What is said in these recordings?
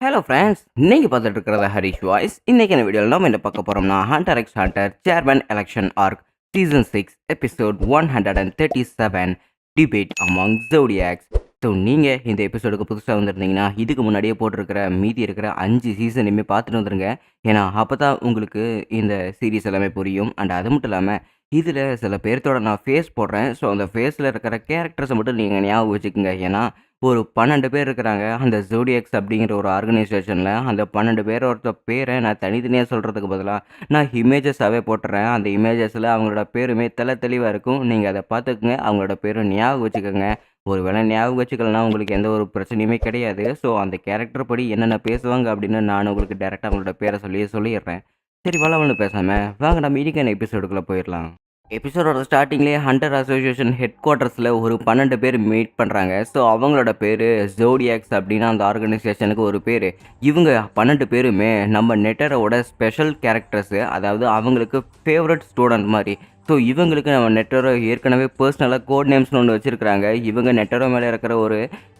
Hello friends, இன்னைக்கு பார்த்துட்டு இருக்கிறது ஹரிஷ் வாய்ஸ். இன்னைக்கு இந்த வீடியோவில் நம்ம என்ன பார்க்க போறோம்னா Hunter X Hunter chairman election arc season 6 episode 137 debate among zodiacs. So நீங்கள் இந்த எபிசோடுக்கு புதுசாக வந்திருந்தீங்கன்னா இதுக்கு முன்னாடியே போட்டிருக்கிற மீதி இருக்கிற 5 சீசனையுமே பார்த்துட்டு வந்துருங்க. ஏன்னா அப்போ தான் உங்களுக்கு இந்த சீரீஸ் எல்லாமே புரியும். அண்ட் அது மட்டும் இல்லாமல் இதில் சில பேர்த்தோட நான் ஃபேஸ் போடுறேன். ஸோ அந்த ஃபேஸில் இருக்கிற கேரக்டர்ஸை மட்டும் நீங்கள் ஞாபகம் வச்சுக்கோங்க. ஏன்னா ஒரு 12 பேர் இருக்கிறாங்க. அந்த ஜோடியாக்ஸ் அப்படிங்கிற ஒரு ஆர்கனைசேஷன்ல. அந்த 12 பேரோட பேர நான் தனித்தனியா சொல்றதுக்கு பதிலா, நான் இமேஜஸாவே போட்டுறேன். அந்த இமேஜஸ்ல அவங்களோட பேருமே தெளிவா இருக்கும். நீங்க அத பார்த்துக்கங்க. அவங்களோட பேர ஞாபகம் வச்சுக்கங்க. ஒரு வேளை ஞாபகம் வச்சுக்கலனா உங்களுக்கு எந்த ஒரு பிரச்சனையுமே கிடையாது. ஸோ அந்த கேரக்டர் படி என்னென்ன பேசுவாங்க அப்படின்னு நான் உங்களுக்கு டைரக்ட்டா அவங்களோட பேர சொல்லிர்றேன். சரி வளவலன்னு பேசாம, வாங்க நம்ம இன்னைக்கான எபிசோடுக்குள்ள போயிரலாம். எபிசோடோட ஸ்டார்டிங்லேயே ஹண்டர் அசோசியேஷன் ஹெட் குவார்ட்டர்ஸில் ஒரு 12 பேர் மீட் பண்ணுறாங்க. ஸோ அவங்களோட பேர் ஜோடியாக்ஸ் அப்படின்னு அந்த ஆர்கனைசேஷனுக்கு ஒரு பேர். இவங்க 12 பேருமே நம்ம நெட்டரோட ஸ்பெஷல் கேரக்டர்ஸு, அதாவது அவங்களுக்கு ஃபேவரட் ஸ்டூடெண்ட் மாதிரி. ஸோ இவங்களுக்கு நம்ம நெட்டரோ ஏற்கனவே பர்சனலாக கோட் நேம்ஸ்னு ஒன்று வச்சுருக்காங்க. இவங்க நெட்டரோ மேலே இருக்கிற ஒரு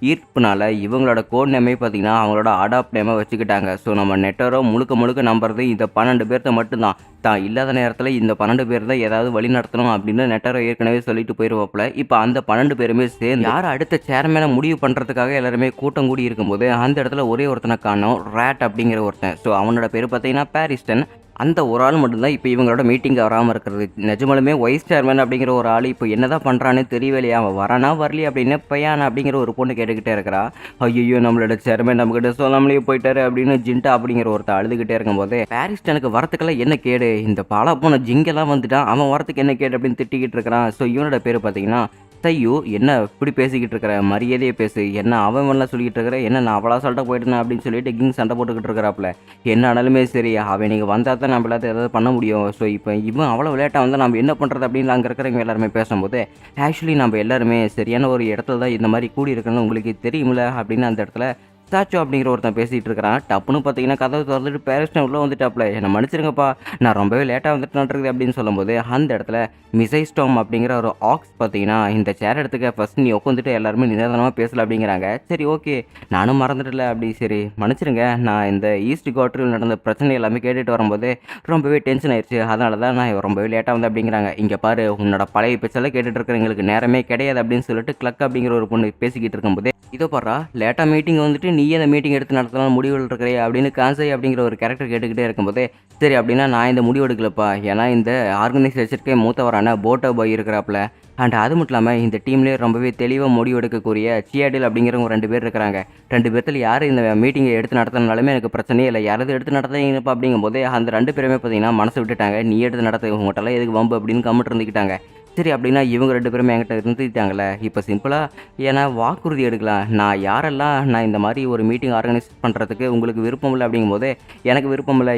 ஈர்ப்புனால இவங்களோட கோட் நேமே பார்த்திங்கன்னா அவங்களோட அடாப்ட் நேமாக வச்சுக்கிட்டாங்க. ஸோ நம்ம நெட்டரோ முழுக்க நம்புறது இந்த 12 பேர்த்த மட்டும்தான். தான் இல்லாத நேரத்தில் இந்த 12 பேர் தான் ஏதாவது வழி நடத்தணும் அப்படின்னு நெட்டரோ ஏற்கனவே சொல்லிட்டு போயிடுவாப்புல. இப்போ அந்த 12 பேருமே சேர்ந்து யார் அடுத்த சேர்மேனை முடிவு பண்ணுறதுக்காக எல்லாருமே கூட்டம் கூடி இருக்கும்போது அந்த இடத்துல ஒரே ஒருத்தனை காணோம், ரேட் அப்படிங்கிற ஒருத்தன். ஸோ அவனோட பேர் பார்த்தீங்கன்னா பாரிஸ்டன். அந்த ஒரு ஆள் மட்டும்தான் இப்போ இவங்களோட மீட்டிங் வராமல் இருக்கிறது. நிஜமாலுமே வைஸ் சேர்மன் அப்படிங்கிற ஒரு ஆள் இப்போ என்னதான் பண்ணுறான்னு தெரியலையா. அவன் வரானா வரலையா அப்படின்னு பையானா அப்படிங்கிற ஒரு பொண்ணு கேட்டுக்கிட்டே இருக்கிறா. ஐயோ நம்மளோட சேர்மன் நம்மகிட்ட சொல்லாமலேயே போயிட்டாரு அப்படின்னு ஜிண்டா அப்படிங்கிற ஒருத்தர் அழுதுகிட்டே இருக்கும்போது பாரிஸ்டனுக்கு வரத்துக்கெல்லாம் என்ன கேடு, இந்த பாலா போன ஜிங்கெல்லாம் வந்துட்டான், அவன் வரத்துக்கு என்ன கேடு அப்படின்னு திட்டிக்கிட்டு இருக்கிறான். ஸோ இவனோட பேர் பார்த்தீங்கன்னா ஐயோ என்ன இப்படி பேசிக்கிட்டு இருக்கிற, மரியாதையை பேசு, என்ன அவன்லாம் சொல்லிக்கிட்டு இருக்கிற, என்ன நான் அவ்வளோ சொல்லிட்டு போயிட்டேன் அப்படின்னு சொல்லிட்டு கிங் சண்டை போட்டுக்கிட்டு இருக்கிறாப்புல. என்ன ஆனாலுமே சரி அவன் நீங்கள் வந்தால் தான் நம்ம எல்லாத்தையும் ஏதாவது பண்ண முடியும். ஸோ இப்போ இவன் அவ்வளோ விளையாட்டாக வந்து நம்ம என்ன பண்ணுறது அப்படின்னு அங்கே இருக்கிறவங்க எல்லாருமே பேசும்போது ஆக்சுவலி நம்ம எல்லாருமே சரியான ஒரு இடத்துல தான் இந்த மாதிரி கூடி இருக்கணும்னு உங்களுக்கு தெரியுமில்ல அப்படின்னு அந்த இடத்துல ஸ்டாச்சு அப்படிங்கிற ஒருத்தன் பேசிகிட்டு இருக்கிறான். டப்புன்னு பார்த்தீங்கன்னா கதவை திறந்துட்டு பேரிஸ்டன் உள்ளே வந்துட்டாப்புல. என்னை மன்னிச்சிருங்கப்பா, நான் ரொம்பவே லேட்டாக வந்துட்டு அப்படின்னு சொல்லும்போது அந்த இடத்துல மிசைஸ்டோம் அப்படிங்கிற ஒரு ஆக்ஸ் பார்த்தீங்கன்னா இந்த சேர் எடுத்துக்க ஃபஸ்ட் நீ உட்காந்துட்டு எல்லாருமே நிதானமாக பேசல அப்படிங்கிறாங்க. சரி ஓகே நானும் மறந்துடல அப்படி, சரி மன்னிச்சிருங்க, நான் இந்த ஈஸ்ட் குவார்ட்டரில் நடந்த பிரச்சனை எல்லாமே கேட்டுட்டு வரும்போது ரொம்பவே டென்ஷன் ஆயிடுச்சு, அதனால தான் நான் ரொம்பவே லேட்டாக வந்தேன் அப்படிங்கிறாங்க. இங்கே பாரு உன்னோட பழைய பேச்செல்லாம் கேட்டுட்டு இருக்கிறவங்களுக்கு நேரமே கிடையாது அப்படின்னு சொல்லிட்டு கிளக் அப்படிங்கிற ஒரு பொண்ணு பேசிக்கிட்டு இருக்கும்போது இதோ பாரா லேட்டாக மீட்டிங் வந்துட்டு நீயே அந்த மீட்டிங் எடுத்து நடத்தலாம் முடிவுகள் இருக்கிறே அப்படின்னு கான்சை அப்படிங்கிற ஒரு கேரக்டர் கேட்டுக்கிட்டே இருக்கும்போது சரி அப்படின்னா நான் இந்த முடிவு எடுக்கலப்பா, ஏன்னா இந்த ஆர்கனைசேஷனுக்கே மூத்தவரான போட்டோ பாய் இருக்கிறாப்புல. அண்ட் அது மட்டும் இல்லாமல் இந்த டீம்லேயே ரொம்பவே தெளிவாக முடிவு எடுக்கக்கூடிய சியாடில் அப்படிங்கிறவங்க 2 பேர் இருக்கிறாங்க. 2 பேர்த்தில் யார் இந்த மீட்டிங்கை எடுத்து நடத்தினாலுமே எனக்கு பிரச்சனையே இல்லை. யாராவது எடுத்து நடத்துறீங்கப்பா அப்படிங்கும்போது அந்த 2 பேருமே பார்த்தீங்கன்னா மனசு விட்டுட்டாங்க. நீ எடுத்து நடத்த உங்கள்கிட்டலாம் எதுக்கு வம்பு அப்படின்னு கம்மிட்டு இருந்துக்கிட்டாங்க. சரி அப்படின்னா இவங்க 2 பேருமே என்கிட்ட இருந்துட்டாங்களே, இப்போ சிம்பிளாக ஏன்னா வாக்குறுதி எடுக்கலாம். நான் யாரெல்லாம் நான் இந்த மாதிரி ஒரு மீட்டிங் ஆர்கனைஸ் பண்ணுறதுக்கு உங்களுக்கு விருப்பம் இல்லை அப்படிங்கும்போது எனக்கு விருப்பம் இல்லை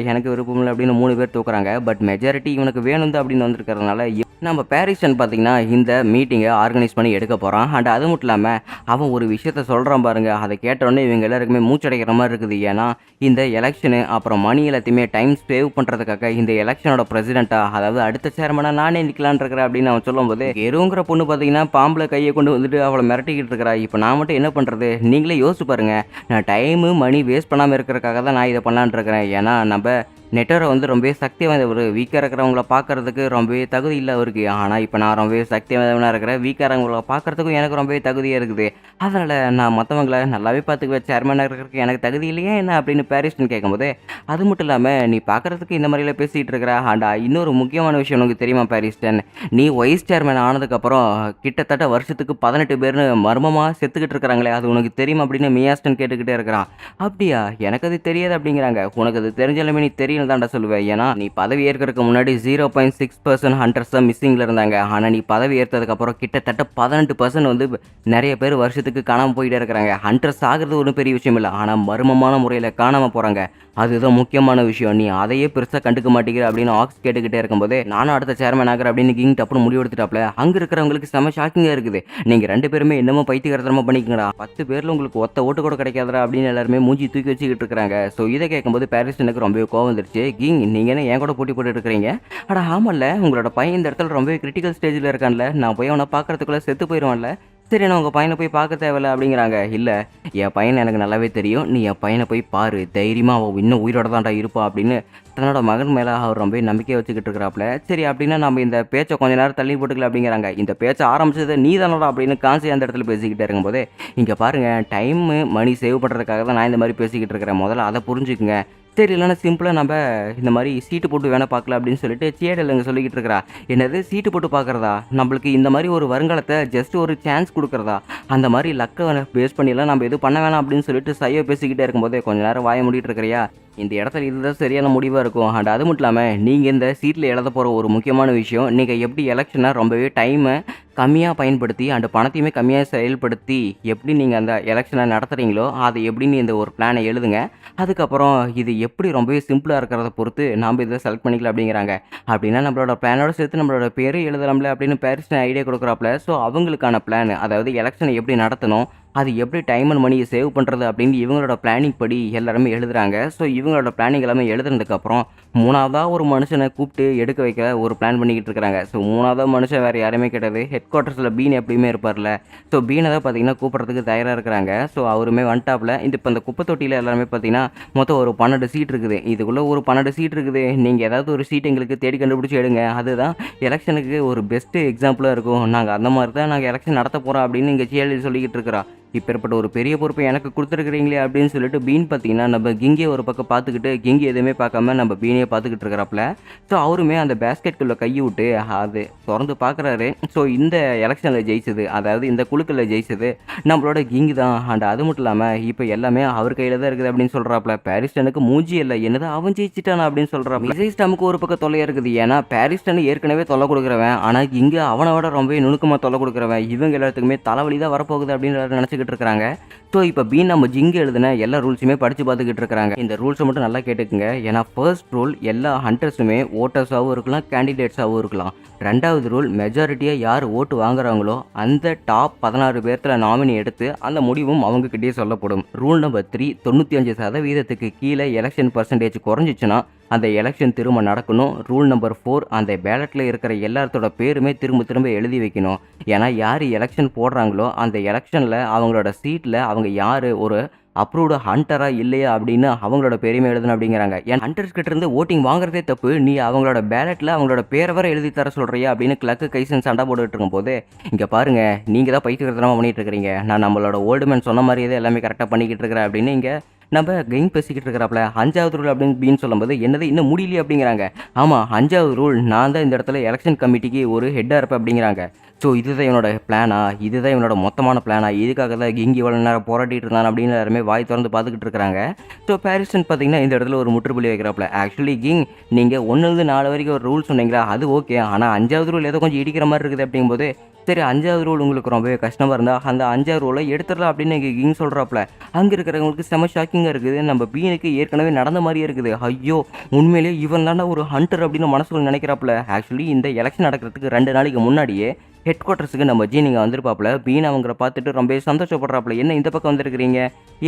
அப்படின்னு 3 பேர் தூக்குறாங்க. பட் மெஜாரிட்டி இவனுக்கு வேணும் தான் அப்படின்னு வந்திருக்கிறதுனால நம்ம பாரிஸ்டன் பார்த்தீங்கன்னா இந்த மீட்டிங்கை ஆர்கனைஸ் பண்ணி எடுக்க போகிறான். அண்ட் அது மட்டும் இல்லாமல் அவன் ஒரு விஷயத்த சொல்கிறான் பாருங்க, அதை கேட்டோடனே இவங்க எல்லாருக்குமே மூச்சடைக்கிற மாதிரி இருக்குது. ஏன்னா இந்த எலெக்ஷனு அப்புறம் மணி எல்லாத்தையுமே டைம் சேவ் பண்ணுறதுக்காக இந்த எலெக்ஷனோட பிரசிடெண்ட்டாக, அதாவது அடுத்த சேர்மனாக நானே நிற்கலான் இருக்கிறேன் அப்படின்னு அவன் சொல்லும்போது எருங்கிற பொண்ணு பார்த்தீங்கன்னா பாம்பில் கையை கொண்டு வந்துட்டு அவளை மிரட்டிக்கிட்டு இருக்கிறா. இப்போ நான் மட்டும் என்ன பண்ணுறது, நீங்களே யோசிச்சு பாருங்கள். நான் டைமு மணி வேஸ்ட் பண்ணாமல் இருக்கிறதுக்காக தான் நான் இதை பண்ணலான் இருக்கிறேன். ஏன்னா நம்ம நெட்டரை வந்து ரொம்பவே சக்தி வாய்ந்தவர், வீக்காக இருக்கிறவங்கள பார்க்கறதுக்கு ரொம்பவே தகுதி இல்லை அவருக்கு. ஆனால் இப்போ நான் ரொம்பவே சக்தி வாய்ந்தவனாக இருக்கிறேன், வீக்காக இருக்கிறவங்கள பார்க்கறதுக்கும் எனக்கு ரொம்பவே தகுதியாக இருக்குது. அதனால் நான் மற்றவங்கள நல்லாவே பார்த்துக்குவேன், சேர்மனாக இருக்கிறதுக்கு எனக்கு தகுதி இல்லையா என்ன அப்படின்னு பாரிஸ்டன் கேட்கும்போது அது மட்டும் இல்லாமல் நீ பார்க்குறதுக்கு இந்த மாதிரிலாம் பேசிகிட்டு இருக்கிற. அண்ட் இன்னொரு முக்கியமான விஷயம் உனக்கு தெரியுமா பாரிஸ்டன், நீ வைஸ் சேர்மன் ஆனதுக்கப்புறம் கிட்டத்தட்ட வருஷத்துக்கு 18 பேர்னு மர்மமாக செத்துக்கிட்டு இருக்கிறாங்களே, அது உனக்கு தெரியுமா அப்படின்னு மியாஸ்டன் கேட்டுக்கிட்டே இருக்கிறான். அப்படியா, எனக்கு அது தெரியாது அப்படிங்கிறாங்க. உனக்கு அது தெரிஞ்சாலுமே நீ தெரியும் தான்டா சொல்லுவேன். ஏன்னா நீ பதவி ஏற்கிறதுக்கு முன்னாடி 0.6% ஹண்டர்ஸ் தான் மிஸ்ஸிங்கில் இருந்தாங்க. ஆனால் நீ பதவி ஏற்றதுக்கப்புறம் கிட்டத்தட்ட 18% வந்து நிறைய பேர் வருஷத்துக்கு காணாமல் போயிட்டே இருக்கிறாங்க. ஹண்டர்ஸ் ஆகிறது ஒன்றும் பெரிய விஷயம் இல்லை, ஆனால் மர்மமான முறையில் காணாமல் போகிறாங்க, அதுதான் முக்கியமான விஷயம். நீ அதையே பெருசாக கண்டுக்க மாட்டேங்கிற அப்படின்னு ஆக்ஸ் கேட்டுக்கிட்டே இருக்கும்போது நானும் அடுத்த சேர்மன் ஆகிற அப்படின்னு கிங் டப்புனு முடிவு எடுத்துட்டாப்ல. அங்கே இருக்கிறவங்களுக்கு செம ஷாக்கிங்காக இருக்குது. நீங்கள் 2 பேருமே என்னமோ பைத்தியக்காரத்தனமா பண்ணிக்கங்கடா, 10 பேரில் உங்களுக்கு ஒத்த ஓட்டு கூட கிடைக்காதா அப்படின்னு எல்லாருமே மூஞ்சி தூக்கி வச்சுக்கிட்டு இருக்கிறாங்க. ஸோ இதை கேட்கும்போது பாரிஸ்டனுக்கு ரொம்பவே கோவம் வந்துருச்சு. கிங் நீங்கள் என்ன என் கூட போட்டி போட்டு இருக்கிறீங்க, அட ஆமல்ல உங்களோட பையன் இந்த இடத்துல ரொம்பவே கிரிட்டிக்கல் ஸ்டேஜில் இருக்கான்ல, நான் போய் அவனை பார்க்கறதுக்குள்ளே செத்து போயிடுவான்ல, சரி நான் உங்கள் பையனை போய் பார்க்க தேவையில்ல அப்படிங்கிறாங்க. இல்லை, என் பையனை எனக்கு நல்லாவே தெரியும், நீ என் பையனை போய் பாரு, தைரியமாக அவன் இன்னும் உயிரோட தான்டா இருப்பான் அப்படின்னு தன்னோட மகன் மேலே அவர் ரொம்ப நம்பிக்கையை வச்சுக்கிட்டு இருக்கிறாப்புல. சரி அப்படின்னா நம்ம இந்த பேச்சை கொஞ்ச நேரம் தள்ளி போட்டுக்கல அப்படிங்கிறாங்க. இந்த பேச்சை ஆரம்பிச்சது நீ தானடா அப்படின்னு காசி அந்த இடத்துல பேசிக்கிட்டே இருக்கும்போதே, இங்கே பாருங்க டைமு மணி சேவ் பண்ணுறதுக்காக தான் நான் இந்த மாதிரி பேசிக்கிட்டு இருக்கிறேன், முதல்ல அதை புரிஞ்சுக்குங்க. சரி இல்லைன்னா சிம்பிளாக நம்ம இந்த மாதிரி சீட்டு போட்டு வேணால் பார்க்கலாம் அப்படின்னு சொல்லிட்டு சேடலுங்க சொல்லிக்கிட்டு இருக்கிறா. என்னது சீட்டு போட்டு பார்க்குறதா? நம்மளுக்கு இந்த மாதிரி ஒரு வருங்காலத்தை ஜஸ்ட் ஒரு சான்ஸ் கொடுக்குறதா? அந்த மாதிரி லக்கை பேஸ் பண்ணிலாம் நம்ம எதுவும் பண்ண வேணாம் அப்படின்னு சொல்லிட்டு சையோ பேசிக்கிட்டே இருக்கும்போதே கொஞ்ச நேரம் வாய மூடிட்டு இருக்கிறியா? இந்த இடத்துல இதுதான் சரியான முடிவாக இருக்கும். அண்ட் அது மட்டும் இல்லாமல் நீங்கள் இந்த சீட்டில் எழுத போகிற ஒரு முக்கியமான விஷயம், நீங்கள் எப்படி எலெக்ஷனை ரொம்பவே டைமை கம்மியாக பயன்படுத்தி அண்ட் பணத்தையுமே கம்மியாக செயல்படுத்தி எப்படி நீங்கள் அந்த எலெக்ஷனை நடத்துகிறீங்களோ அதை எப்படின்னு இந்த ஒரு பிளானை எழுதுங்க. அதுக்கப்புறம் இது எப்படி ரொம்பவே சிம்பிளாக இருக்கிறத பொறுத்து நாம் இதை செலக்ட் பண்ணிக்கலாம் அப்படிங்கிறாங்க. அப்படின்னா நம்மளோட பிளானோட சேர்த்து நம்மளோட பேரும் எழுதலாம்ல அப்படின்னு பேரிஸ்டன் ஐடியா கொடுக்குறாப்புல. ஸோ அவங்களுக்கான பிளான், அதாவது எலெக்ஷனை எப்படி நடத்தணும், அது எப்படி டைம் அண்ட் மணியை சேவ் பண்ணுறது அப்படின்னு இவங்களோட பிளானிங் படி எல்லாருமே எழுதுறாங்க. ஸோ இவங்களோட பிளானிங் எல்லாமே எழுதுனதுக்கப்புறம் மூணாவதாக ஒரு மனுஷனை கூப்பிட்டு எடுக்க வைக்க ஒரு பிளான் பண்ணிக்கிட்டு இருக்கிறாங்க. ஸோ மூணாவதாக மனுஷன் வேறு யாருமே கிடையாது, ஹெட் குவார்ட்டர்ஸில் பீன் எப்படியுமே இருப்பார்ல. ஸோ பீனை தான் பார்த்தீங்கன்னா கூப்பிட்றதுக்கு தயாராக இருக்கிறாங்க. ஸோ அவருமே வந்துட்டாப்புல. இப்போ இந்த குப்பை தொட்டியில் எல்லாருமே பார்த்தீங்கன்னா மொத்தம் ஒரு 12 சீட் இருக்குது. இதுக்குள்ளே ஒரு 12 சீட் இருக்குது, நீங்கள் ஏதாவது ஒரு சீட் எங்களுக்கு தேடி கண்டுபிடிச்சி எடுங்க, அதுதான் எலெக்ஷனுக்கு ஒரு பெஸ்ட்டு எக்ஸாம்பிளாக இருக்கும், நாங்கள் அந்த மாதிரி தான் நாங்கள் எலெக்ஷன் நடத்த போகிறோம் அப்படின்னு இங்கே சேலி சொல்லிக்கிட்டு இருக்கிறா. இப்பேற்பட்ட ஒரு பெரிய பொறுப்பை எனக்கு கொடுத்துருக்குறீங்களே அப்படின்னு சொல்லிட்டு பீன் பார்த்தீங்கன்னா நம்ம கிங்கியை ஒரு பக்கம் பார்த்துக்கிட்டு, கிங்கி எதுவுமே பார்க்காம நம்ம பீனையே பார்த்துக்கிட்டு இருக்கிறாப்புல. ஸோ அவருமே அந்த பேஸ்கெட்டுக்குள்ளே கையை விட்டு அது திறந்து பார்க்குறாரு. ஸோ இந்த எலெக்ஷனில் ஜெயிச்சது, அதாவது இந்த குழுக்களில் ஜெயிச்சது நம்மளோட கிங்கி தான். அண்ட் அது மட்டும் இல்லாமல் இப்போ எல்லாமே அவர் கையில் தான் இருக்குது அப்படின்னு சொல்கிறாப்புல. பாரிஸ்டனுக்கு மூஞ்சி இல்லை, என்னதான் அவன் ஜெயிச்சிட்டானா அப்படின்னு சொல்கிறாப்புல. விஜய்ஸ்டாமுக்கு ஒரு பக்கம் தொல்லையாக இருக்குது, ஏன்னா பாரிஸ்டன் ஏற்கனவே தொல்லை கொடுக்குறவன், ஆனால் இங்கே அவனை விட ரொம்பவே நுணுக்கமாக தொல்லை கொடுக்குறவன், இவங்க எல்லாத்துக்குமே தலைவலி தான் வரப்போகுது அப்படின்னு நினச்சிக்கிட்டு இருக்கிறாங்க. ஸோ இப்போ பீன் நம்ம ஜிங்கு எழுதின எல்லா ரூல்ஸுமே படித்து பார்த்துக்கிட்டு இருக்கிறாங்க. இந்த ரூல்ஸை மட்டும் நல்லா கேட்டுக்குங்க. ஏன்னா ஃபர்ஸ்ட் ரூல் எல்லா ஹண்டர்ஸுமே ஓட்டர்ஸாகவும் இருக்கலாம், கேண்டிடேட்ஸாகவும் இருக்கலாம். ரெண்டாவது ரூல் மெஜாரிட்டியாக யார் ஓட்டு வாங்குறாங்களோ அந்த டாப் 16 பேர்த்தில் நாமினி எடுத்து அந்த முடிவும் அவங்கக்கிட்டே சொல்லப்படும். ரூல் நம்பர் 3, 95% கீழே எலெக்ஷன் பர்சன்டேஜ் குறைஞ்சிச்சுன்னா அந்த எலெக்ஷன் திரும்ப நடக்கணும். ரூல் நம்பர் 4, அந்த பேலட்டில் இருக்கிற எல்லாத்தோட பேருமே திரும்ப திரும்ப எழுதி வைக்கணும். ஏன்னா யார் எலெக்ஷன் போடுறாங்களோ அந்த எலெக்ஷனில் அவங்களோட சீட்டில் அவங்க யார் ஒரு அப்ரூவ்டு ஹண்டரா இல்லையா அப்படின்னு அவங்களோட பேரையுமே எழுதணும் அப்படிங்கிறாங்க. ஏன் ஹண்டர்ஸ் கிட்ட இருந்து ஓட்டிங் வாங்குறதே தப்பு, நீ அவங்களோட பேலட்டில் அவங்களோட பேரை வர எழுதி தர சொல்கிறியா அப்படின்னு கிளக்கு கைசன் சண்டை போட்டுட்டு இருக்கும்போது, இங்கே பாருங்க நீங்கள் தான் பைத்தியக்காரத்தனமாக பண்ணிட்டு இருக்கிறீங்க, நான் நம்மளோட ஓல்டுமேன் சொன்ன மாதிரியே தான் எல்லாமே கரெக்டாக பண்ணிக்கிட்டு இருக்கிறேன் அப்படின்னு இங்கே நம்ம கெயின் பேசிக்கிட்டு இருக்கிறாப்புல. 5வது ரூல் அப்படின்னு சொல்லும்போது என்னது இன்னும் முடியலையே அப்படிங்கிறாங்க. ஆமாம், 5வது ரூல், நான் தான் இந்த இடத்துல எலெக்ஷன் கமிட்டிக்கு ஒரு ஹெட்டாக இருப்பேன் அப்படிங்கிறாங்க. ஸோ இதுதான் இவனோட பிளானா, இதுதான் இவனோட மொத்தமான பிளானா, இதுக்காக தான் கிங்கி இவ்வளோ நேரம் போராட்டிட்டு இருந்தான் அப்படின்னு எல்லாருமே வாய் திறந்து பார்த்துக்கிட்டு இருக்கிறாங்க. ஸோ பாரிஸ்டன் பார்த்தீங்கன்னா இந்த இடத்துல ஒரு முற்றுப்புள்ளி வைக்கிறாப்புல. ஆக்சுவலி கிங், நீங்கள் 1லேருந்து 4 வரைக்கும் ஒரு ரூல் சொன்னீங்களா, அது ஓகே, ஆனால் 5வது ரூல் ஏதோ கொஞ்சம் இடிக்கிற மாதிரி இருக்குது அப்படிங்கும்போது, சரி 5வது ரூல் உங்களுக்கு ரொம்பவே கஷ்டமாக இருந்தால் அந்த 5வது ரூலை எடுத்துடலாம் அப்படின்னு கிங் சொல்கிறாப்புல. அங்கே இருக்கிறவங்களுக்கு செம ஷாக்கிங்காக இருக்குது. நம்ம பீனுக்கு ஏற்கனவே நடந்த மாதிரியே இருக்குது. ஐயோ, உண்மையிலேயே இவன் தானே ஒரு ஹண்டர் அப்படின்னு மனசுக்குள்ள நினைக்கிறாப்புல. ஆக்சுவலி இந்த எலெக்ஷன் நடக்கிறதுக்கு 2 நாளைக்கு முன்னாடியே ஹெட் குவார்ட்டர்ஸுக்கு நம்ம நீங்கள் வந்திருப்பாப்புல. பீன் அவங்கள பார்த்துட்டு ரொம்ப சந்தோஷப்படுறாப்புல. என்ன இந்த பக்கம் வந்திருக்கிறீங்க,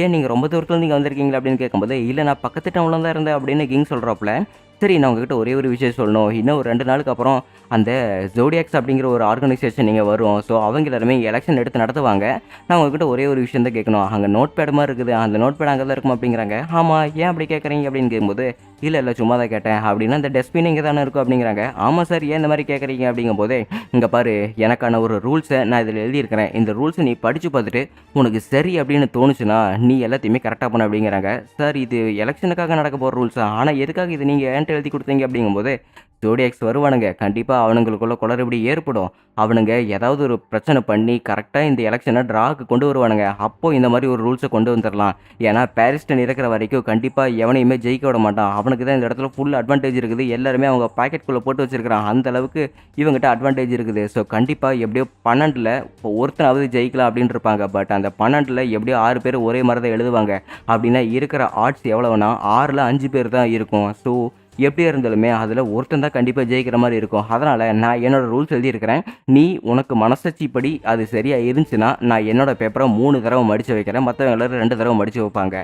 ஏன் நீங்கள் ரொம்ப தூரத்தில் நீங்கள் வந்திருக்கீங்களா அப்படின்னு கேட்கும்போது, இல்லை நான் பக்கத்து டவுனில் தான் இருந்தேன் அப்படின்னு கிங் சொல்கிறாப்புல. சரி நான் உங்ககிட்ட ஒரே ஒரு விஷயம் சொல்லணும், இன்னும் ஒரு 2 நாளுக்கு அப்புறம் அந்த ஜோடியாக்ஸ் அப்படிங்கிற ஒரு ஆர்கனைசேஷன் நீங்கள் வரும். ஸோ அவங்க எல்லாருமே எலெக்ஷன் எடுத்து நடத்துவாங்க. நான் உங்ககிட்ட ஒரே ஒரு விஷயம் தான் கேட்கணும், அங்கே நோட் பேட் மாதிரி இருக்குது, அந்த நோட் பேட் அங்கே தான் இருக்கும் அப்படிங்கிறாங்க. ஆமாம், ஏன் அப்படி கேட்குறீங்க அப்படின்னு கேட்கும்போது, இல்லை சும்மா தான் கேட்டேன் அப்படின்னா அந்த டஸ்ட்பின் இங்கே தானே இருக்கும் அப்படிங்கிறாங்க. ஆமாம் சார், ஏன் இந்த மாதிரி கேட்குறீங்க அப்படிங்கும்போது, இங்கே பாரு எனக்கான ஒரு ரூல்ஸை நான் இதில் எழுதியிருக்கிறேன், இந்த ரூல்ஸை நீ படித்து பார்த்துட்டு உனக்கு சரி அப்படின்னு தோணுச்சுன்னா நீ எல்லாத்தையுமே கரெக்டாக பண்ண அப்படிங்கிறாங்க. சார் இது எலெக்ஷனுக்காக நடக்க போகிற ரூல்ஸா, ஆனால் எதுக்காக இது நீங்கள் ஏன்ட்டு எழுதி கொடுத்தீங்க அப்படிங்கும்போது, ஜோடியாக்ஸ் வருவானுங்க, கண்டிப்பாக அவனுங்களுக்குள்ள குளறுபடி ஏற்படும், அவனுங்க ஏதாவது ஒரு பிரச்சனை பண்ணி கரெக்டாக இந்த எலெக்ஷனை ட்ராக்கு கொண்டு வருவானுங்க, அப்போது இந்த மாதிரி ஒரு ரூல்ஸை கொண்டு வந்துடலாம். ஏன்னா பாரிஸ்டன் இருக்கிற வரைக்கும் கண்டிப்பாக எவனையுமே ஜெயிக்க விட மாட்டான், அவனுக்கு தான் இந்த இடத்துல ஃபுல் அட்வான்டேஜ் இருக்குது, எல்லாருமே அவங்க பாக்கெட்டுக்குள்ளே போட்டு வச்சிருக்கிறான், அந்த அளவுக்கு இவங்ககிட்ட அட்வான்டேஜ் இருக்குது. ஸோ கண்டிப்பாக எப்படியோ 12ல் இப்போ ஒருத்தனாவது ஜெயிக்கலாம் அப்படின்னு இருப்பாங்க. பட் அந்த 12ல் எப்படியோ 6 பேர் ஒரே மாதிரி தான் எழுதுவாங்க. அப்படின்னா இருக்கிற ஆட்ஸ் எவ்வளோனா 6ல் 5 பேர் தான் இருக்கும். ஸோ எப்படி இருந்தாலுமே அதில் ஒருத்தன் தான் கண்டிப்பாக ஜெயிக்கிற மாதிரி இருக்கும். அதனால் நான் என்னோட ரூல்ஸ் எழுதியிருக்கிறேன். நீ உனக்கு மனசாட்சிப்படி அது சரியாக இருந்துச்சுன்னா நான் என்னோட பேப்பரை 3 தடவை மடித்து வைக்கிறேன். மற்றவங்க எல்லாரும் 2 தடவை மடித்து வைப்பாங்க.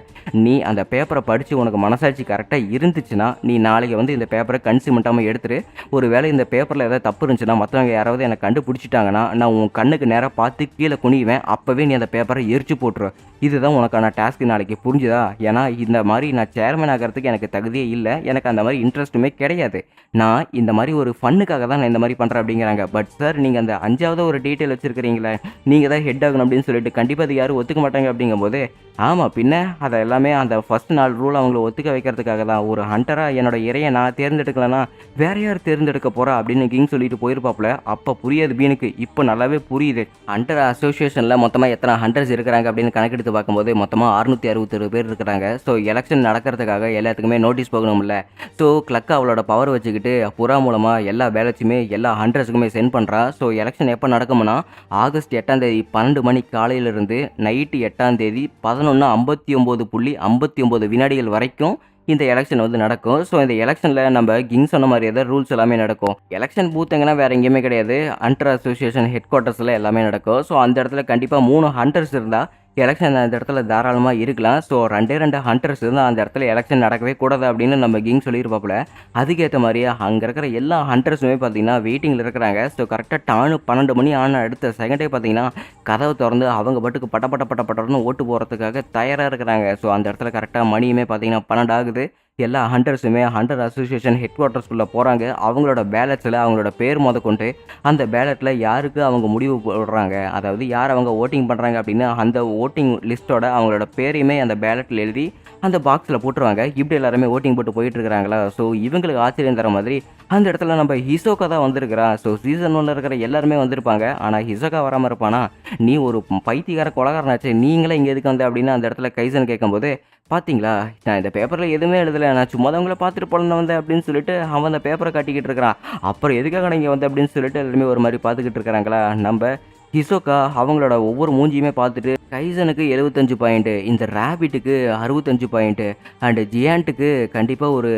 நீ அந்த பேப்பரை படித்து உனக்கு மனசாட்சி கரெக்டாக இருந்துச்சுன்னா நீ நாளைக்கு வந்து இந்த பேப்பரை கன்சிமெண்ட்டாமல் எடுத்துரு. ஒரு வேளை இந்த பேப்பரில் ஏதாவது தப்பு இருந்துச்சுன்னா மற்றவங்க யாராவது என்னை கண்டுபிடிச்சிட்டாங்கன்னா நான் உன் கண்ணுக்கு நேராக பார்த்து கீழே குனிவேன். அப்போவே நீ அந்த பேப்பரை எரிச்சு போட்டுரு. இதுதான் உனக்கான டாஸ்க் நாளைக்கு, புரிஞ்சுதா? ஏன்னா இந்த மாதிரி நான் சேர்மன் ஆகிறதுக்கு எனக்கு தகுதியே இல்லை. எனக்கு அந்த மாதிரி இன்ட்ரெஸ்ட்டுமே கிடையாது. நான் இந்த மாதிரி ஒரு ஃபன்னுக்காக தான் நான் இந்த மாதிரி பண்ணுறேன் அப்படிங்கிறாங்க. பட் சார் நீங்கள் அந்த 5வது ஒரு டீட்டெயில் வச்சுருக்கிறீங்களே, நீங்கள் தான் ஹெட் ஆகணும் அப்படின்னு சொல்லிட்டு கண்டிப்பாக அது யாரும் ஒத்துக்க மாட்டாங்க அப்படிங்கும்போது, ஆமாம் பின்ன அதை எல்லாமே அந்த ஃபஸ்ட் நாள் ரூல் அவங்கள ஒத்துக்க வைக்கிறதுக்காக தான். ஒரு ஹண்டராக என்னோட இறையை நான் தேர்ந்தெடுக்கலன்னா வேற யார் தேர்ந்தெடுக்க போகிறா அப்படின்னு கிங் சொல்லிட்டு போயிருப்பாப்புல. அப்போ புரியாது பீனுக்கு, இப்போ நல்லாவே புரியுது. ஹண்டர் அசோசியேஷனில் மொத்தமாக எத்தனை ஹண்டர்ஸ் இருக்கிறாங்க அப்படின்னு கணக்கெடுத்து பார்க்கும்போது மொத்தமாக 661 பேர் இருக்கிறாங்க. ஸோ எலெக்ஷன் நடக்கிறதுக்காக எல்லாத்துக்குமே நோட்டீஸ் போகணும்ல. ஸோ கிளக் அவளோட பவர் வச்சுக்கிட்டு புறா மூலமாக எல்லா பேலட்ஸுமே எல்லா ஹண்டர்ஸுக்குமே சென்ட் பண்ணுறா. ஸோ எலெக்ஷன் எப்போ நடக்கும்னா ஆகஸ்ட் 8ஆம் தேதி 12 மணி காலையிலிருந்து நைட்டு 8ஆம் தேதி 11:59.59 வினாடிகள் வரைக்கும் இந்த எலெக்ஷன் வந்து நடக்கும். ஸோ இந்த எலெக்ஷனில் நம்ம கிங் சொன்ன மாதிரி தான் ரூல்ஸ் எல்லாமே நடக்கும். எலெக்ஷன் பூத் எங்கன்னா வேறு எங்கேயுமே கிடையாது. ஹண்டர் அசோசியேஷன் ஹெட் குவார்ட்டர்ஸில் எல்லாமே நடக்கும். ஸோ அந்த இடத்துல கண்டிப்பாக 3 ஹண்டர்ஸ் இருந்தால் எலெக்ஷன் அந்த இடத்துல தாராளமாக இருக்கலாம். ஸோ 2 ஹண்டர்ஸ் இருந்தால் அந்த இடத்துல எலெக்ஷன் நடக்கவே கூடாது அப்படின்னு நம்ம கிங் சொல்லியிருப்பாப்புல. அதுக்கேற்ற மாதிரியே அங்கே இருக்கிற எல்லா ஹண்டர்ஸுமே பார்த்தீங்கன்னா வெயிட்டிங்கில் இருக்கிறாங்க. ஸோ கரெக்டாக 12 மணி ஆன அடுத்த செகண்டே பார்த்தீங்கன்னா கதவை திறந்து அவங்க பாட்டுக்கு பட்டன்னு ஓட்டு போகிறதுக்காக தயாராக இருக்கிறாங்க. ஸோ அந்த இடத்துல கரெக்டாக மணியுமே பார்த்தீங்கன்னா 12 ஆகுது. எல்லா ஹண்டர்ஸுமே ஹண்டர் அசோசியேஷன் ஹெட் குவார்ட்டர்ஸ்குள்ளே போகிறாங்க. அவங்களோட பேலட்ஸில் அவங்களோட பேர் கொண்டு அந்த பேலட்டில் யாருக்கு அவங்க முடிவு போடுறாங்க, அதாவது யார் அவங்க ஓட்டிங் பண்ணுறாங்க அப்படின்னு அந்த ஓட்டிங் லிஸ்ட்டோட அவங்களோட பேரையுமே அந்த பேலட்டில் எழுதி அந்த பாக்ஸில் போட்டுருவாங்க. இப்படி எல்லாருமே ஓட்டிங் போட்டு போயிட்டு இருக்கிறாங்களா. ஸோ இவங்களுக்கு ஆச்சரியம் தர மாதிரி அந்த இடத்துல நம்ம ஹிசோகா தான் வந்திருக்கிறா. ஸோ சீசன் 1 இருக்கிற எல்லாருமே வந்திருப்பாங்க. ஆனால் ஹிசோகா வராமல் இருப்பானா, நீ ஒரு பைத்தியக்கார கொலகாரனாச்சு, நீங்களே இங்கே எதுக்கு வந்த அப்படின்னு அந்த இடத்துல கைசன் கேட்கும்போது, பார்த்தீங்களா நான் இந்த பேப்பரில் எதுவுமே எழுதலை, நான் சும்மா தான் உங்களை பார்த்துட்டு போலன்னு வந்தேன் அப்படின்னு சொல்லிட்டு அவன் அந்த பேப்பரை காட்டிக்கிட்டு இருக்கிறான். அப்புறம் எதுக்காக நீங்கள் வந்து அப்படின்னு சொல்லிட்டு எல்லாருமே ஒரு மாதிரி பார்த்துக்கிட்டு இருக்கிறாங்களா. நம்ம ஹிசோகா அவங்களோட ஒவ்வொரு மூஞ்சியுமே பார்த்துட்டு கைசனுக்கு 75 பாயிண்ட்டு, இந்த ரேபிட்டுக்கு 65 பாயிண்ட்டு அண்டு ஜியாண்ட்டுக்கு கண்டிப்பாக ஒரு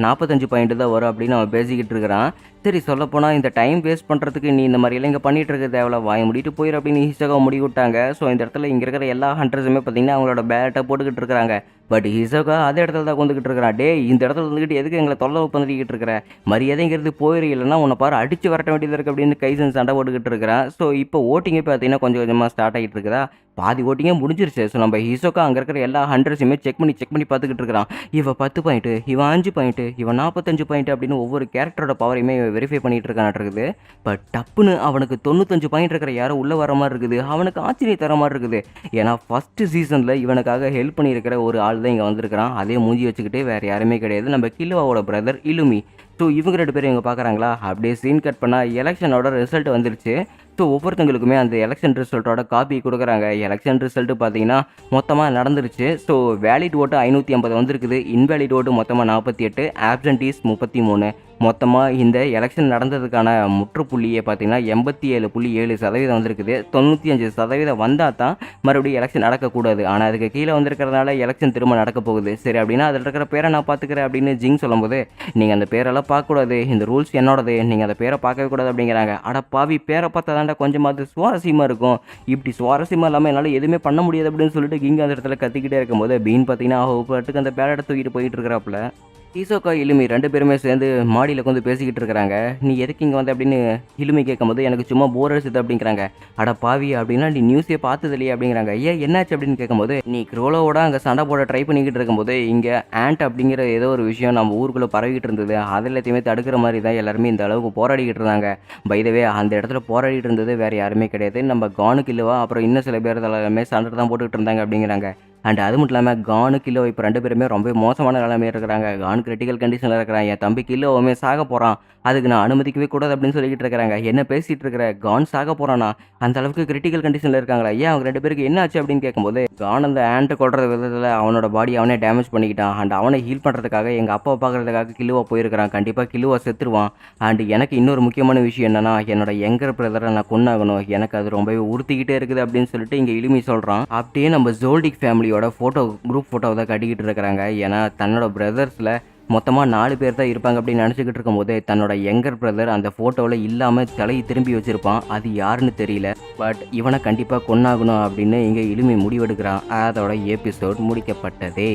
45 பாயிண்ட்டு தான் வரும் அப்படின்னு அவன் பேசிக்கிட்டு இருக்கிறான். சரி சொல்லப்போனால் இந்த டைம் வேஸ்ட் பண்ணுறதுக்கு நீ இந்த மாதிரியெல்லாம் இங்கே பண்ணிகிட்டு இருக்க தேவையில்ல, வாய முடிட்டு போயிரு அப்படின்னு ஹிசோகா முடிவு விட்டாங்க. ஸோ இந்த இடத்துல இங்கே இருக்கிற எல்லா ஹண்டர்ஸுமே பார்த்தீங்கன்னா அவங்களோட பேட்டை போட்டுக்கிட்டு இருக்கிறாங்க. பட் ஹிசோகா அதே இடத்துல தான் வந்துக்கிட்டு இருக்கிறான். டே இந்த இடத்துல வந்துக்கிட்டு எதுக்கு எங்களை தொல்லை பண்ணிக்கிட்டு இருக்கிற, மரியாதைங்கிறது போயிரு, இல்லைன்னா உன்னை பாரு அடித்து வரட்ட வேண்டியது இருக்குது அப்படின்னு கைசன் சண்டை போட்டுக்கிட்டு இருக்கிறான். ஸோ இப்போ ஓட்டிங்கே பார்த்தீங்கன்னா கொஞ்சம் கொஞ்சமாக ஸ்டார்ட் ஆகிட்டு இருக்குதா, பாதி ஓட்டிங்கே முடிஞ்சிருச்சு. ஸோ நம்ம ஹிசோகா அங்கே இருக்கிற எல்லா ஹண்டர்ஸுமே செக் பண்ணி பார்த்துக்கிட்டு இருக்கிறான். இவன் 10 பாயிண்ட்டு, இவன் 5 பாயிண்ட்டு, இவன் 45 பாயிண்ட் அப்படின்னு ஒவ்வொரு கேரக்டரோட பவரையுமே வெரிஃபை பண்ணிகிட்டு இருக்கான் இருக்குது. பட் டப்புன்னு அவனுக்கு 95 பாயிண்ட் இருக்கிற யாரோ உள்ளே வர மாதிரி இருக்குது. அவனுக்கு ஆச்சரியம் தர மாதிரி இருக்குது. ஏன்னா ஃபஸ்ட்டு சீசனில் இவனுக்காக ஹெல்ப் பண்ணியிருக்கிற ஒரு ஆள் தான் இங்கே வந்திருக்கிறான். அதே மூஞ்சி வச்சுக்கிட்டு வேறு யாருமே கிடையாது, நம்ம கில்லுவாவோட பிரதர் இலுமி. ஸோ இவங்க 2 பேரும் இவங்க பார்க்குறாங்களா. அப்படியே சீன் கட் பண்ணால் எலெக்ஷனோட ரிசல்ட் வந்துருச்சு. ஸோ ஒவ்வொருத்தங்களுக்குமே அந்த எலெக்ஷன் ரிசல்ட்டோட காப்பி கொடுக்குறாங்க. எலெக்ஷன் ரிசல்ட்டு பார்த்தீங்கன்னா மொத்தமாக நடந்துருச்சு. ஸோ வேலிட் ஓட்டு 550 வந்திருக்குது, இன்வேலிட் ஓட்டு மொத்தமாக 48, ஆப்சன்டீஸ் 33. மொத்தமாக இந்த எலெக்ஷன் நடந்ததுக்கான முற்றுப்புள்ளியே பார்த்தீங்கன்னா 87.7% வந்திருக்குது. 95% வந்தால் தான் மறுபடியும் எலெக்ஷன் நடக்கக்கூடாது. ஆனால் அதுக்கு கீழே வந்திருக்கிறதுனால எலெக்ஷன் திரும்ப நடக்க போகுது. சரி அப்படின்னா அதில் இருக்கிற பேரை நான் பார்த்துக்கிறேன் அப்படின்னு ஜிங் சொல்லும்போது, நீங்கள் அந்த பேரெல்லாம் பார்க்கக்கூடாது, இந்த ரூல்ஸ் என்னோடது, நீங்கள் அந்த பேரை பார்க்கவே கூடாது அப்படிங்கிறாங்க. அட பாவி, பேரை பார்த்தா தாண்டா கொஞ்சமாவது சுவாரஸ்யமாக இருக்கும், இப்படி சுவாரஸ்யமாக இல்லாமல் என்னால் எதுவுமே பண்ண முடியாது அப்படின்னு சொல்லிட்டு கிங் அந்த இடத்துல கத்திக்கிட்டே இருக்கும்போது பீன் பார்த்தீங்கன்னா பாட்டுக்கு அந்த பேலட்டை தூக்கிட்டு போயிட்டு இருக்கிறாப்புல. ஹிசோகா இலுமி 2 பேருமே சேர்ந்து மாடியில் வந்து பேசிக்கிட்டு இருக்கிறாங்க. நீ எதுக்கு இங்கே வந்து அப்படின்னு இலுமி கேட்கும்போது, எனக்கு சும்மா போர் அடிச்சது அப்படிங்கிறாங்க. அட பாவி அப்படின்னா நீ நியூஸே பார்த்தது இல்லையே அப்படிங்கிறாங்க. ஏன் என்னாச்சு அப்படின்னு கேட்கும்போது, நீ க்ரோலோவோட அங்கே சண்டை போட ட்ரை பண்ணிக்கிட்டு இருக்கும்போது இங்கே ஆண்ட் அப்படிங்கிற ஏதோ ஒரு விஷயம் நம்ம ஊருக்குள்ளே பரவிக்கிட்டு இருந்தது. அது எல்லாத்தையுமே தடுக்கிற மாதிரி தான் எல்லாருமே இந்த அளவுக்கு போராடிக்கிட்டு இருந்தாங்க. பைதவே அந்த இடத்துல போராடிட்டு இருந்தது வேறு யாருமே கிடையாது, நம்ம கானுக்கு இல்லவா, அப்புறம் இன்னும் சில பேர் எல்லாருமே சண்டை தான் போட்டுக்கிட்டு இருந்தாங்க அப்படிங்கிறாங்க. அண்ட் அது மட்டும் இல்லாமல் கானு கிலோ இப்போ 2 பேருமே ரொம்ப மோசமான நிலைமையாக இருக்கிறாங்க. கான் கிரிட்டிக்கல் கண்டிஷனில் இருக்கிறான். என் தம்பி கிலோவுமே சாக போகிறான், அதுக்கு நான் அனுமதிக்கவே கூடாது அப்படின்னு சொல்லிக்கிட்டு இருக்கிறாங்க. என்ன பேசிகிட்டு இருக்கிற, கான் சாக போகிறானா, அந்த அளவுக்கு கிரிட்டிக்கல் கண்டிஷனில் இருக்காங்களா, ஏன் அவங்க 2 பேருக்கு என்ன ஆச்சு அப்படின்னு கேட்கும்போது, கான் அந்த ஆண்ட்டை கொள்கிற விதத்தில் அவனோட பாடி அவனே டேமேஜ் பண்ணிக்கிட்டான். அண்ட் அவனை ஹீல் பண்ணுறதுக்காக எங்கள் அப்பாவை பார்க்குறதுக்காக கிலுவா போயிருக்கிறான். கண்டிப்பாக கிலுவா செத்துருவான். அண்ட் எனக்கு இன்னொரு முக்கியமான விஷயம் என்னன்னா, என்னோட யங்கர் பிரதரை நான் கொன்னாகணும், எனக்கு அது ரொம்பவே உறுத்திக்கிட்டே இருக்குது அப்படின்னு சொல்லிட்டு இங்கே இலுமி சொல்கிறான். அப்படியே நம்ம ஜோல்டிக் ஃபேமிலியோட ஃபோட்டோ குரூப் ஃபோட்டோவை தான் கட்டிக்கிட்டு இருக்கிறாங்க. ஏன்னா தன்னோட பிரதர்ஸில் மொத்தமாக 4 பேர் தான் இருப்பாங்க அப்படின்னு நினச்சிக்கிட்டு இருக்கும்போது தன்னோட யங்கர் பிரதர் அந்த ஃபோட்டோவில் இல்லாமல் தலையை திரும்பி வச்சுருப்பான். அது யாருன்னு தெரியல. பட் இவனை கண்டிப்பாக கொன்னாகணும் அப்படின்னு இங்கே இலுமி முடிவெடுக்கிறான். அதோட எபிசோட் முடிக்கப்பட்டதே.